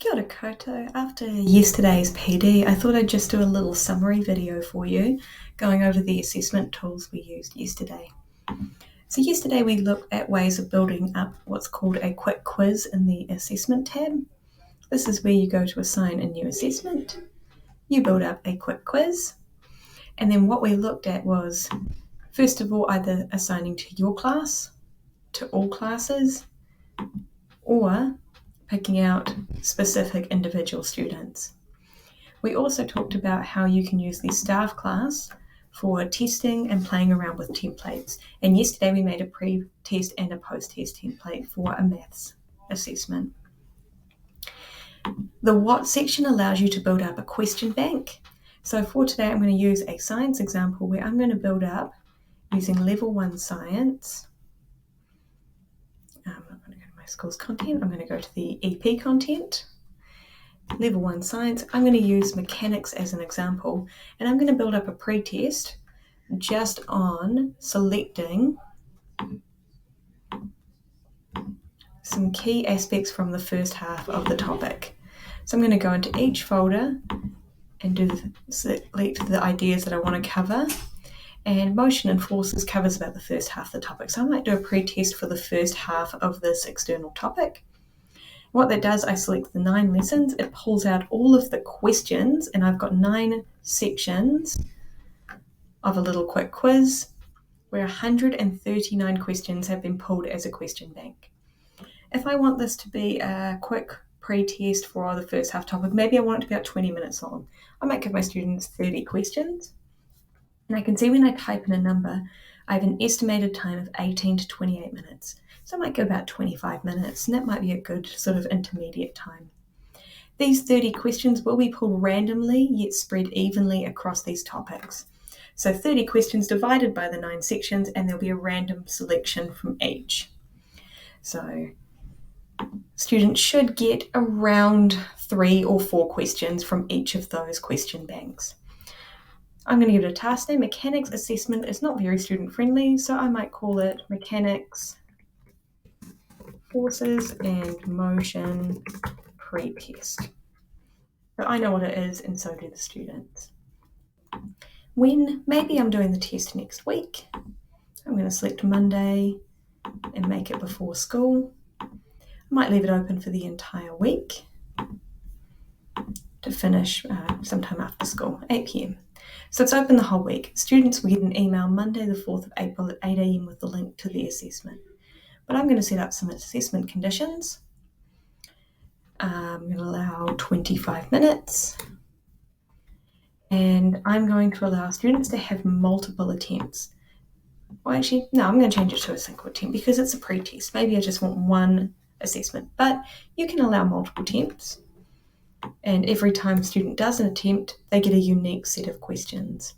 Kia ora koutou. After yesterday's PD, I thought I'd just do a little summary video for you, going over the assessment tools we used yesterday. So yesterday we looked at ways of building up what's called a quick quiz in the assessment tab. This is where you go to assign a new assessment. You build up a quick quiz. And then what we looked at was, first of all, either assigning to your class, to all classes, or picking out specific individual students. We also talked about how you can use the staff class for testing and playing around with templates. And yesterday we made a pre-test and a post-test template for a maths assessment. The what section allows you to build up a question bank. So for today I'm going to use a science example where I'm going to build up using level 1 science. I'm not going to go to my school's content, I'm going to go to the EP content. Level 1 science, I'm going to use mechanics as an example, and I'm going to build up a pre-test just on selecting some key aspects from the first half of the topic. So I'm going to go into each folder and select the ideas that I want to cover, and motion and forces covers about the first half of the topic. So I might do a pre-test for the first half of this external topic. What that does, I select the 9 lessons, it pulls out all of the questions, and I've got 9 sections of a little quick quiz where 139 questions have been pulled as a question bank. If I want this to be a quick pre-test for the first half topic, maybe I want it to be about 20 minutes long. I might give my students 30 questions, and I can see when I type in a number, I have an estimated time of 18 to 28 minutes. So I might go about 25 minutes, and that might be a good sort of intermediate time. These 30 questions will be pulled randomly, yet spread evenly across these topics. So 30 questions divided by the 9 sections, and there'll be a random selection from each. So students should get around 3 or 4 questions from each of those question banks. I'm going to give it a task name. Mechanics assessment is not very student friendly, so I might call it mechanics forces and motion pre-test. So I know what it is, and so do the students. When maybe I'm doing the test next week, I'm going to select Monday and make it before school. I might leave it open for the entire week to finish sometime after school, 8 p.m. So it's open the whole week. Students will get an email Monday the 4th of April at 8 a.m. with the link to the assessment. But I'm going to set up some assessment conditions. I'm going to allow 25 minutes. And I'm going to allow students to have multiple attempts. Well, actually, no, I'm going to change it to a single attempt because it's a pre-test. Maybe I just want one assessment, but you can allow multiple attempts. And every time a student does an attempt, they get a unique set of questions.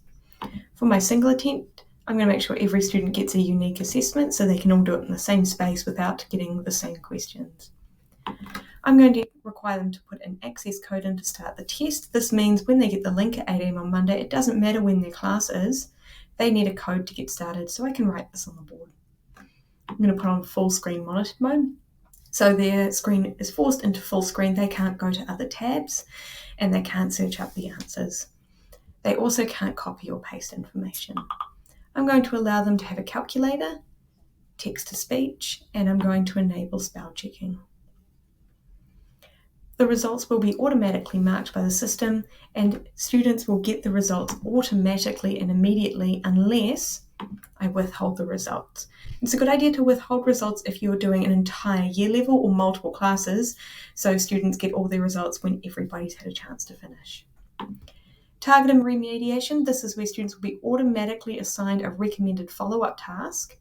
For my single attempt, I'm going to make sure every student gets a unique assessment so they can all do it in the same space without getting the same questions. I'm going to require them to put an access code in to start the test. This means when they get the link at 8 a.m. on Monday, it doesn't matter when their class is, they need a code to get started, so I can write this on the board. I'm going to put on full screen monitor mode. So their screen is forced into full screen. They can't go to other tabs and they can't search up the answers. They also can't copy or paste information. I'm going to allow them to have a calculator, text-to-speech, and I'm going to enable spell checking. The results will be automatically marked by the system, and students will get the results automatically and immediately unless I withhold the results. It's a good idea to withhold results if you're doing an entire year level or multiple classes, so students get all their results when everybody's had a chance to finish. Target and remediation, this is where students will be automatically assigned a recommended follow-up task.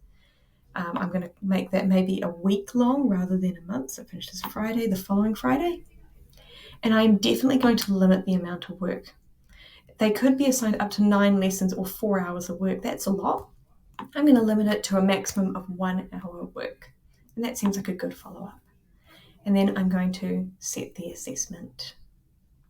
I'm going to make that maybe a week long rather than a month, so it finishes Friday, the following Friday. And I'm definitely going to limit the amount of work. They could be assigned up to 9 lessons or 4 hours of work. That's a lot. I'm going to limit it to a maximum of 1 hour of work. And that seems like a good follow-up. And then I'm going to set the assessment.